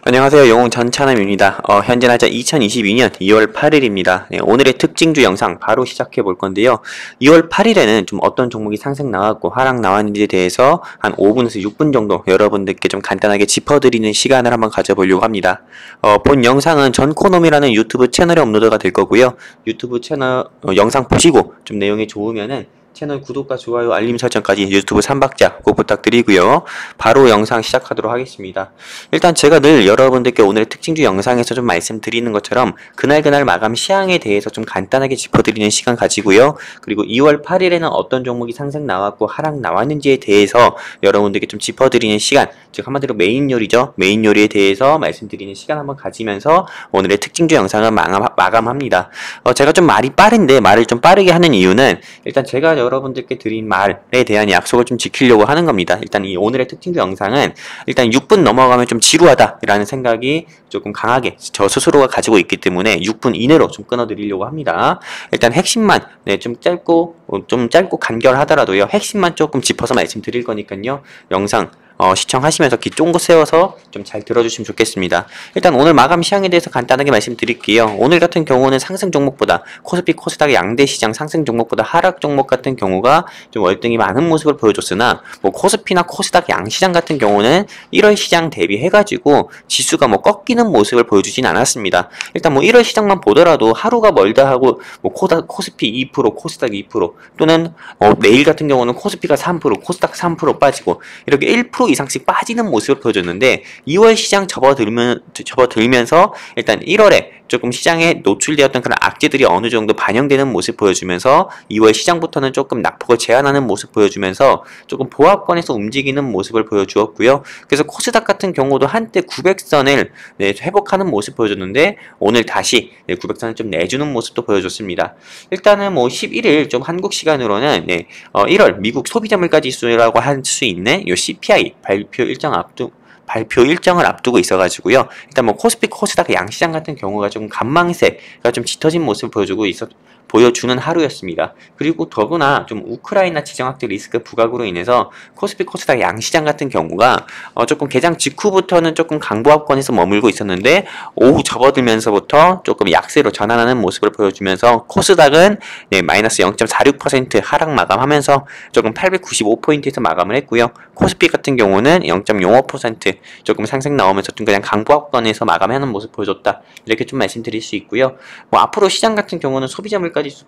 안녕하세요. 영웅 전찬함입니다. 현재 날짜 2022년 2월 8일입니다. 네, 오늘의 특징주 영상 바로 시작해 볼 건데요. 2월 8일에는 좀 어떤 종목이 상승 나왔고 하락 나왔는지에 대해서 한 5분에서 6분 정도 여러분들께 좀 간단하게 짚어드리는 시간을 한번 가져보려고 합니다. 본 영상은 전코놈이라는 유튜브 채널에 업로드가 될 거고요. 유튜브 채널 영상 보시고 좀 내용이 좋으면은 채널 구독과 좋아요, 알림 설정까지 유튜브 3박자 꼭 부탁드리고요. 바로 영상 시작하도록 하겠습니다. 일단 제가 늘 여러분들께 오늘의 특징주 영상에서 좀 말씀드리는 것처럼 그날 마감 시황에 대해서 좀 간단하게 짚어드리는 시간 가지고요. 그리고 2월 8일에는 어떤 종목이 상승 나왔고 하락 나왔는지에 대해서 여러분들께 좀 짚어드리는 시간, 즉 한마디로 메인 요리죠. 메인 요리에 대해서 말씀드리는 시간 한번 가지면서 오늘의 특징주 영상을 마감합니다. 제가 좀 말이 빠른데 말을 좀 빠르게 하는 이유는 일단 제가 여러분들께 드린 말에 대한 약속을 좀 지키려고 하는 겁니다. 일단 이 오늘의 특징주 영상은 일단 6분 넘어가면 좀 지루하다라는 생각이 조금 강하게 저 스스로가 가지고 있기 때문에 6분 이내로 좀 끊어드리려고 합니다. 일단 핵심만 좀 짧고 간결하더라도요. 핵심만 조금 짚어서 말씀드릴 거니까요. 영상 시청하시면서 귀 쫑긋 세워서 좀 잘 들어주시면 좋겠습니다. 일단 오늘 마감 시황에 대해서 간단하게 말씀드릴게요. 오늘 같은 경우는 상승 종목보다 코스피, 코스닥 양대 시장 상승 종목보다 하락 종목 같은 경우가 좀 월등히 많은 모습을 보여줬으나 코스피나 코스닥 양시장 같은 경우는 1월 시장 대비해가지고 지수가 꺾이는 모습을 보여주진 않았습니다. 일단 1월 시장만 보더라도 하루가 멀다 하고 코스피 2%, 코스닥 2% 또는 내일 같은 경우는 코스피가 3%, 코스닥 3% 빠지고 이렇게 1% 이상씩 빠지는 모습을 보여줬는데 2월 시장 접어들면서 일단 1월에 조금 시장에 노출되었던 그런 악재들이 어느 정도 반영되는 모습 보여주면서 2월 시장부터는 조금 낙폭을 제한하는 모습 보여주면서 조금 보합권에서 움직이는 모습을 보여주었고요. 그래서 코스닥 같은 경우도 한때 900선을 회복하는 모습 보여줬는데 오늘 다시 900선을 좀 내주는 모습도 보여줬습니다. 일단은 11일 좀 한국 시간으로는 1월 미국 소비자물가 지수라고 할 수 있는 요 CPI 발표 일정을 앞두고 있어가지고요. 일단 코스피, 코스닥 양시장 같은 경우가 좀 간망세가 좀 짙어진 모습을 보여주는 하루였습니다. 그리고 더구나 좀 우크라이나 지정학적 리스크 부각으로 인해서 코스피, 코스닥 양시장 같은 경우가 조금 개장 직후부터는 조금 강보합권에서 머물고 있었는데 오후 접어들면서부터 조금 약세로 전환하는 모습을 보여주면서 코스닥은 마이너스 0.46% 하락 마감하면서 조금 895포인트에서 마감을 했고요. 코스피 같은 경우는 0.05% 조금 상승 나오면서 좀 그냥 강보합권에서 마감하는 모습 보여줬다. 이렇게 좀 말씀드릴 수 있고요. 앞으로 시장 같은 경우는 소비자 물가 지수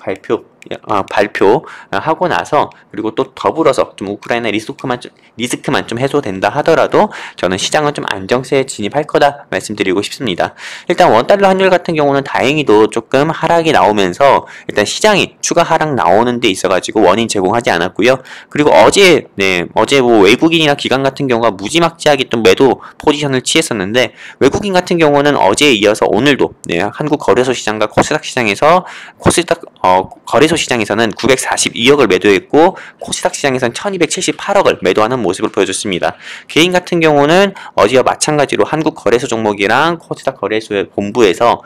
발표하고 나서 그리고 또 더불어서 좀 우크라이나 리스크만 좀 해소된다 하더라도 저는 시장은 좀 안정세에 진입할 거다 말씀드리고 싶습니다. 일단 원달러 환율 같은 경우는 다행히도 조금 하락이 나오면서 일단 시장이 추가 하락 나오는 데 있어가지고 원인 제공하지 않았고요. 그리고 어제 외국인이나 기관 같은 경우가 무지막지하게 좀 매도 포지션을 취했었는데 외국인 같은 경우는 어제에 이어서 오늘도 한국 거래소 시장과 코스닥 시장에서 거래소 시장에서는 942억을 매도했고 코스닥 시장에서는 1278억을 매도하는 모습을 보여줬습니다. 개인 같은 경우는 어제와 마찬가지로 한국 거래소 종목이랑 코스닥 거래소의 본부에서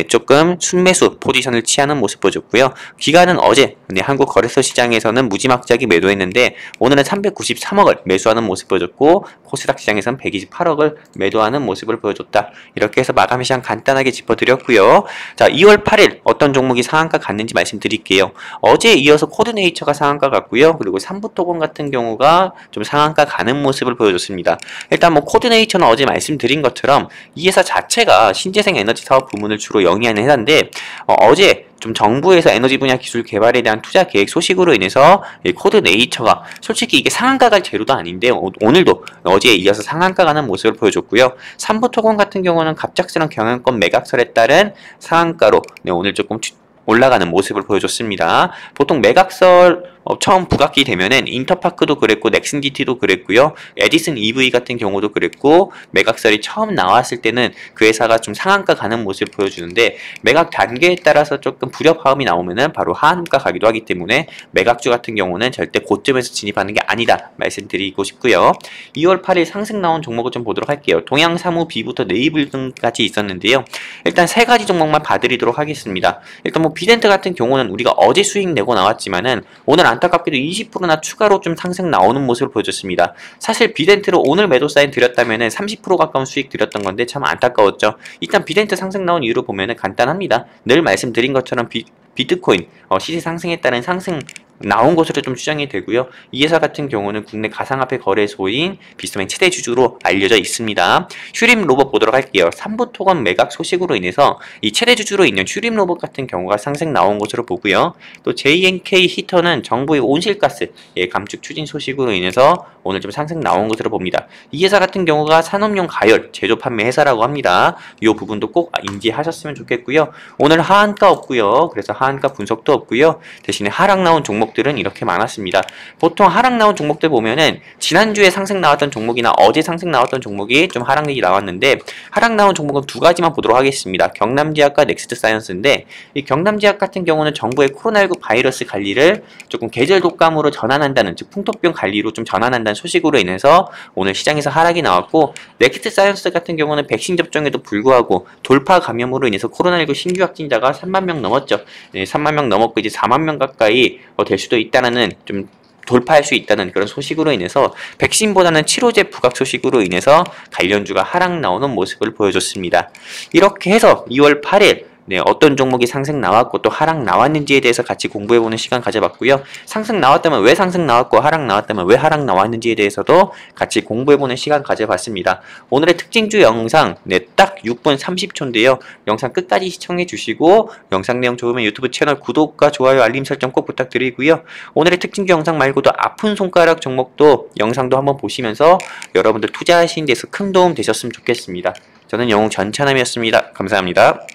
조금 순매수 포지션을 취하는 모습 보여줬고요. 기관은 어제 한국 거래소 시장에서는 무지막지하게 매도했는데 오늘은 393억을 매수하는 모습 보여줬고 코스닥 시장에서는 128억을 매도하는 모습을 보여줬다. 이렇게 해서 마감 시장 간단하게 짚어드렸고요. 자, 2월 8일 어떤 종목이 상한가 갔는지 말씀드릴게요. 어제에 이어서 코드네이처가 상한가 갔고요. 그리고 삼부토건 같은 경우가 좀 상한가 가는 모습을 보여줬습니다. 일단 코드네이처는 어제 말씀드린 것처럼 이 회사 자체가 신재생 에너지 사업 부문을 주로 영위하는 회사인데 어제 좀 정부에서 에너지 분야 기술 개발에 대한 투자 계획 소식으로 인해서 코드네이처가 솔직히 이게 상한가 갈 재료도 아닌데 오늘도 어제에 이어서 상한가 가는 모습을 보여줬고요. 삼부토건 같은 경우는 갑작스런 경영권 매각설에 따른 상한가로 오늘 조금 올라가는 모습을 보여줬습니다. 보통 매각설 처음 부각이 되면은 인터파크도 그랬고 넥슨GT도 그랬고요. 에디슨 EV 같은 경우도 그랬고 매각설이 처음 나왔을 때는 그 회사가 좀 상한가 가는 모습을 보여주는데 매각 단계에 따라서 조금 불협화음이 나오면은 바로 하한가 가기도 하기 때문에 매각주 같은 경우는 절대 고점에서 진입하는 게 아니다 말씀드리고 싶고요. 2월 8일 상승 나온 종목을 좀 보도록 할게요. 동양사무, B부터 네이블 등까지 있었는데요. 일단 세 가지 종목만 봐드리도록 하겠습니다. 일단 비덴트 같은 경우는 우리가 어제 수익 내고 나왔지만은 오늘 안타깝게도 20%나 추가로 좀 상승 나오는 모습을 보여줬습니다. 사실 비덴트로 오늘 매도 사인 드렸다면은 30% 가까운 수익 드렸던 건데 참 안타까웠죠. 일단 비덴트 상승 나온 이유를 보면은 간단합니다. 늘 말씀드린 것처럼 비트코인 시세 상승에 따른 상승 나온 것으로 좀 추정이 되고요. 이 회사 같은 경우는 국내 가상화폐 거래소인 비스맨 최대 주주로 알려져 있습니다. 슈림 로봇 보도록 할게요. 3부 토건 매각 소식으로 인해서 이 최대 주주로 있는 슈림 로봇 같은 경우가 상승 나온 것으로 보고요. 또 JNK 히터는 정부의 온실가스 감축 추진 소식으로 인해서 오늘 좀 상승 나온 것으로 봅니다. 이 회사 같은 경우가 산업용 가열 제조 판매 회사라고 합니다. 이 부분도 꼭 인지하셨으면 좋겠고요. 오늘 하한가 없고요. 그래서 하한가 분석도 없고요. 대신에 하락 나온 종목들은 이렇게 많았습니다. 보통 하락 나온 종목들 보면은 지난주에 상승 나왔던 종목이나 어제 상승 나왔던 종목이 좀 하락력이 나왔는데, 하락 나온 종목은 두 가지만 보도록 하겠습니다. 경남제약과 넥스트 사이언스인데, 이 경남제약 같은 경우는 정부의 코로나19 바이러스 관리를 조금 계절 독감으로 전환한다는, 즉 풍토병 관리로 좀 전환한다는 소식으로 인해서 오늘 시장에서 하락이 나왔고, 넥스트 사이언스 같은 경우는 백신 접종에도 불구하고 돌파 감염으로 인해서 코로나19 신규 확진자가 3만 명 넘었죠. 3만 명 넘었고 이제 4만 명 가까이 될 수도 있다는 좀 돌파할 수 있다는 그런 소식으로 인해서 백신보다는 치료제 부각 소식으로 인해서 관련주가 하락 나오는 모습을 보여줬습니다. 이렇게 해서 2월 8일 어떤 종목이 상승 나왔고 또 하락 나왔는지에 대해서 같이 공부해보는 시간 가져봤고요. 상승 나왔다면 왜 상승 나왔고 하락 나왔다면 왜 하락 나왔는지에 대해서도 같이 공부해보는 시간 가져봤습니다. 오늘의 특징주 영상 딱 6분 30초인데요. 영상 끝까지 시청해주시고 영상 내용 좋으면 유튜브 채널 구독과 좋아요 알림 설정 꼭 부탁드리고요. 오늘의 특징주 영상 말고도 아픈 손가락 종목도 영상도 한번 보시면서 여러분들 투자하시는 데서 큰 도움 되셨으면 좋겠습니다. 저는 영웅 전찬남이었습니다. 감사합니다.